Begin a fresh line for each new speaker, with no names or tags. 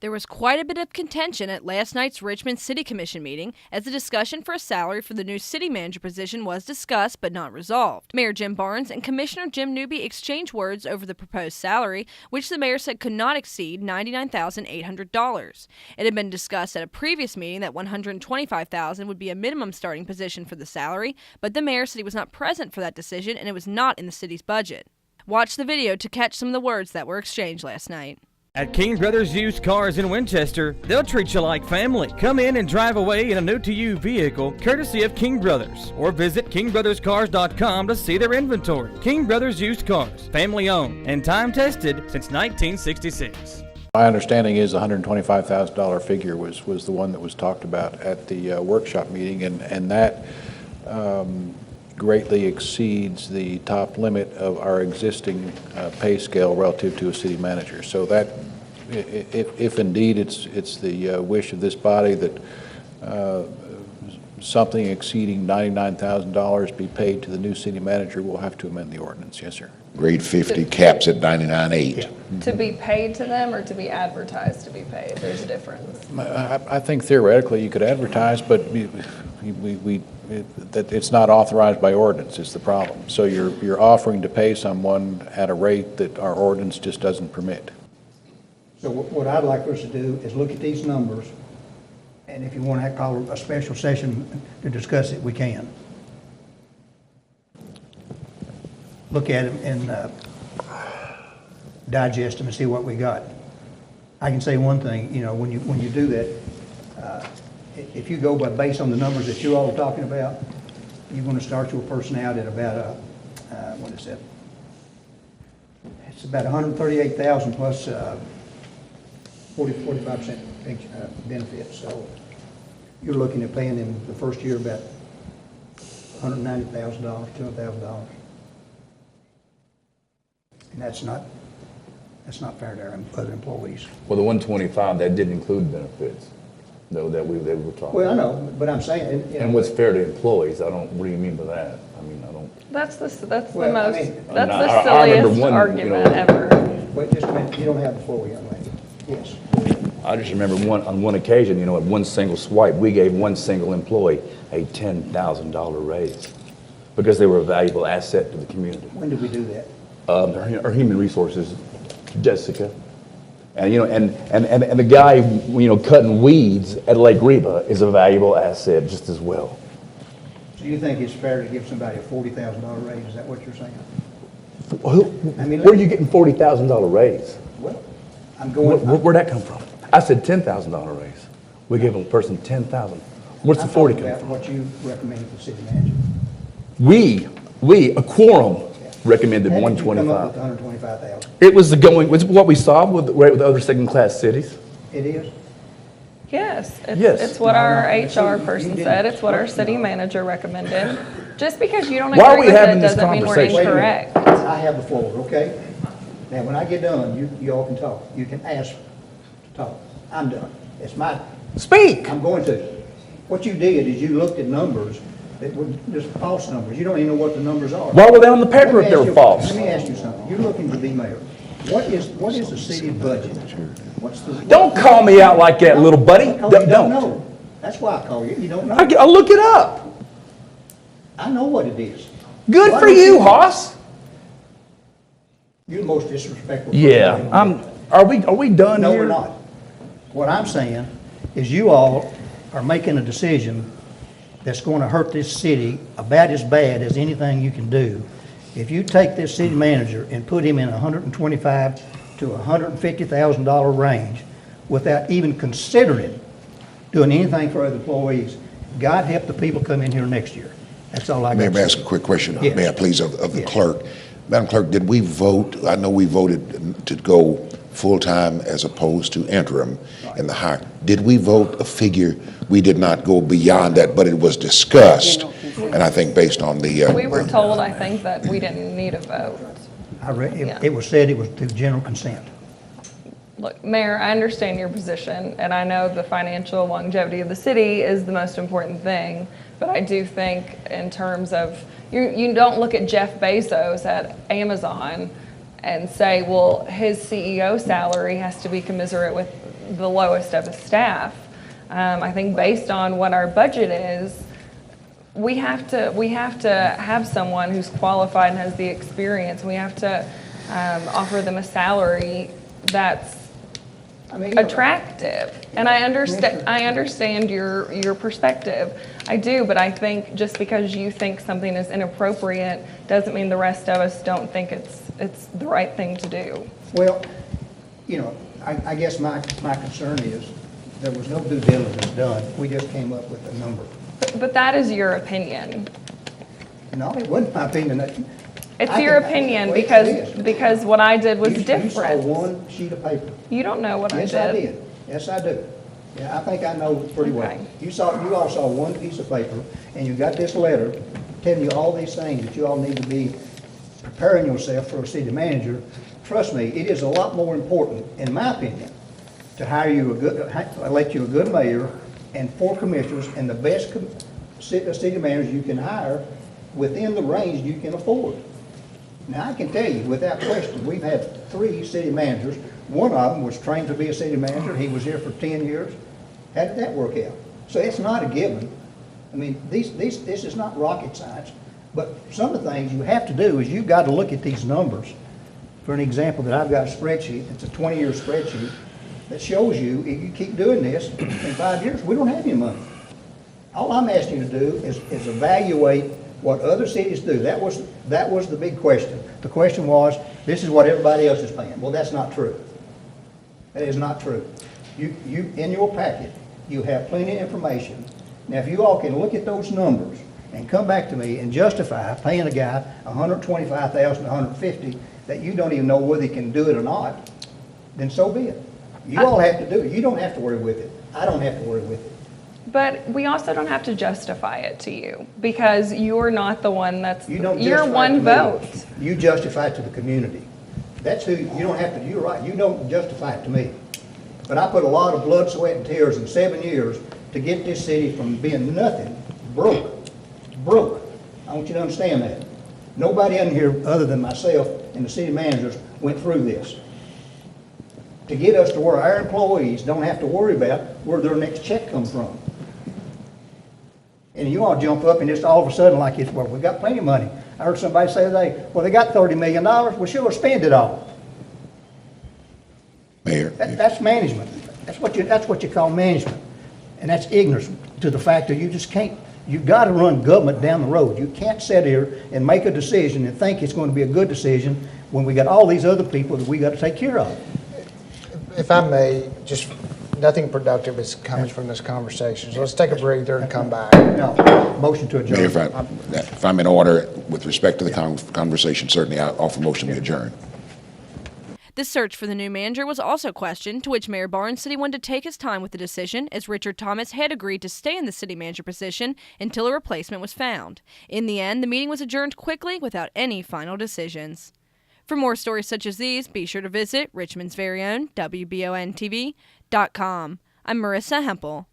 There was quite a bit of contention at last night's Richmond City Commission meeting as the discussion for a salary for the new city manager position was discussed but not resolved. Mayor Jim Barnes and Commissioner Jim Newby exchanged words over the proposed salary, which the mayor said could not exceed $99,800. It had been discussed at a previous meeting that $125,000 would be a minimum starting position for the salary, but the mayor said he was not present for that decision and it was not in the city's budget. Watch the video to catch some of the words that were exchanged last night.
At King Brothers Used Cars in Winchester, they'll treat you like family. Come in and drive away in a new-to-you vehicle, courtesy of King Brothers, or visit kingbrotherscars.com to see their inventory. King Brothers Used Cars, family-owned and time-tested since 1966.
My understanding is the $125,000 figure was the one that was talked about at the workshop meeting, and that greatly exceeds the top limit of our existing pay scale relative to a city manager. So that, if indeed it's the wish of this body that something exceeding $99,000 be paid to the new city manager, we'll have to amend the ordinance. Yes, sir.
Grade 50 caps at $99,800.
Yeah.
To be paid to them or to be advertised to be paid? There's a difference.
I think theoretically you could advertise, but that it's not authorized by ordinance is the problem. So you're offering to pay someone at a rate that our ordinance just doesn't permit.
So what I'd like us to do is look at these numbers, and if you want to call a special session to discuss it, we can. Look at them and digest them and see what we got. I can say one thing, you know, when you do that, if you go based on the numbers that you're all talking about, you're going to start your person out at about what is that? It's about $138,000 plus 45% benefits. So you're looking at paying them the first year about $190,000, $200,000, and that's not fair to our other employees.
Well, the 125 that didn't include benefits. No, that we were talking.
Well, I know, but I'm saying. You know,
and what's fair to employees? What do you mean by that? I mean, I don't.
That's the
Well,
most.
I mean,
that's the
I remember
silliest
one,
argument ever.
But just a minute, you don't have the floor, young lady. Yes.
I just remember on one occasion, at one single swipe, we gave one single employee a $10,000 raise because they were a valuable asset to the community.
When did we do that?
Our human resources, Jessica. And and the guy cutting weeds at Lake Reba is a valuable asset just as well.
So you think it's fair to give somebody a $40,000 raise? Is that what you're saying?
Where are you getting $40,000 raise?
Well, I'm going.
Where'd that come from? I said $10,000 raise. We gave a person $10,000. What's the 40 come from?
What you recommended for city manager?
We a quorum recommended 125.
Come up with 125,000.
It was was what we saw with other second-class cities.
It is.
Yes,
Yes.
it's what our HR
You
person
didn't.
said. It's what our city manager recommended. Just because you don't
Why are
agree
we
with
having
it
this
doesn't mean we're
conversation?
Wait a minute.
incorrect.
I have the floor, okay? Now, when I get done, you all can talk. You can ask to talk. I'm done. It's my.
Speak.
I'm going to. What you did is you looked at numbers that were just false numbers. You don't even know what the numbers are.
Why were they on the paper if they were false?
Let me ask you something. You're looking to be mayor. What is the city budget?
Don't call me out like that, little buddy.
Because you
Don't.
know. That's why I call you. You don't know.
I'll look it up.
I know what it is.
Good
Why
for
don't
you, Hoss.
You're the most disrespectful. person
Yeah.
I know.
Are we done
No,
here?
we're not. What I'm saying is you all are making a decision that's going to hurt this city about as bad as anything you can do. If you take this city manager and put him in a $125,000 to $150,000 range without even considering doing anything for other employees, God help the people come in here next year. That's all I got.
May I ask a quick question,
Yes.
Mayor, please, of the
Yes.
clerk? Madam Clerk, did we vote? I know we voted to go full-time as opposed to interim in the hire. Did we vote a figure? We did not go beyond that, but it was discussed, and I think based on the...
We were told, I think, that we didn't need a vote. Yeah.
It was said it was through general consent.
Look, Mayor, I understand your position, and I know the financial longevity of the city is the most important thing, but I do think in terms of, you don't look at Jeff Bezos at Amazon and say, well, his CEO salary has to be commensurate with the lowest of his staff. I think based on what our budget is, we have to have someone who's qualified and has the experience. We have to offer them a salary that's attractive. And I understand your perspective. I do, but I think just because you think something is inappropriate doesn't mean the rest of us don't think it's the right thing to do.
Well, I guess my concern is there was no due diligence done. We just came up with a number.
But that is your opinion.
No, it wasn't my opinion.
It's your opinion because what I did was different.
You saw one sheet of paper.
You don't know what I did.
Yes, I did. Yes, I do. Yeah, I think I know pretty well.
Okay.
You all saw one piece of paper, and you got this letter telling you all these things that you all need to be preparing yourself for a city manager. Trust me, it is a lot more important, in my opinion, to hire you elect you a good mayor and 4 commissioners and the best city managers you can hire within the range you can afford. Now, I can tell you without question, we've had 3 city managers. One of them was trained to be a city manager. He was here for 10 years. How did that work out? So it's not a given. I mean, this is not rocket science. But some of the things you have to do is you've got to look at these numbers. For an example, that I've got a spreadsheet. It's a 20-year spreadsheet that shows you if you keep doing this, in 5 years, we don't have any money. All I'm asking you to do is evaluate what other cities do. That was the big question. The question was, this is what everybody else is paying. Well, that's not true. That is not true. You in your packet, you have plenty of information. Now, if you all can look at those numbers and come back to me and justify paying a guy $125,000 to $150,000 that you don't even know whether he can do it or not, then so be it. You all have to do it. You don't have to worry with it. I don't have to worry with it.
But we also don't have to justify it to you because you're not the one that's,
you're
one vote.
You justify it to the community. That's who, you don't have to, you're right, you don't justify it to me. But I put a lot of blood, sweat, and tears in 7 years to get this city from being nothing, broke. I want you to understand that. Nobody in here other than myself and the city managers went through this. To get us to where our employees don't have to worry about where their next check comes from. And you all jump up and just all of a sudden like it's, well, we got plenty of money. I heard somebody say today, well, they got $30 million. Well, sure, spend it all.
Mayor.
That's management. That's what you call management. And that's ignorance to the fact that you just can't, you've got to run government down the road. You can't sit here and make a decision and think it's going to be a good decision when we got all these other people that we got to take care of.
If I may, just nothing productive is coming from this conversation. So let's take a breather and come back.
No, motion to adjourn.
Mayor, if I'm in order with respect to the conversation, certainly I offer motion to adjourn.
The search for the new manager was also questioned, to which Mayor Barnes said he wanted to take his time with the decision, as Richard Thomas had agreed to stay in the city manager position until a replacement was found. In the end, the meeting was adjourned quickly without any final decisions. For more stories such as these, be sure to visit Richmond's very own WBONTV.com. I'm Marissa Hempel.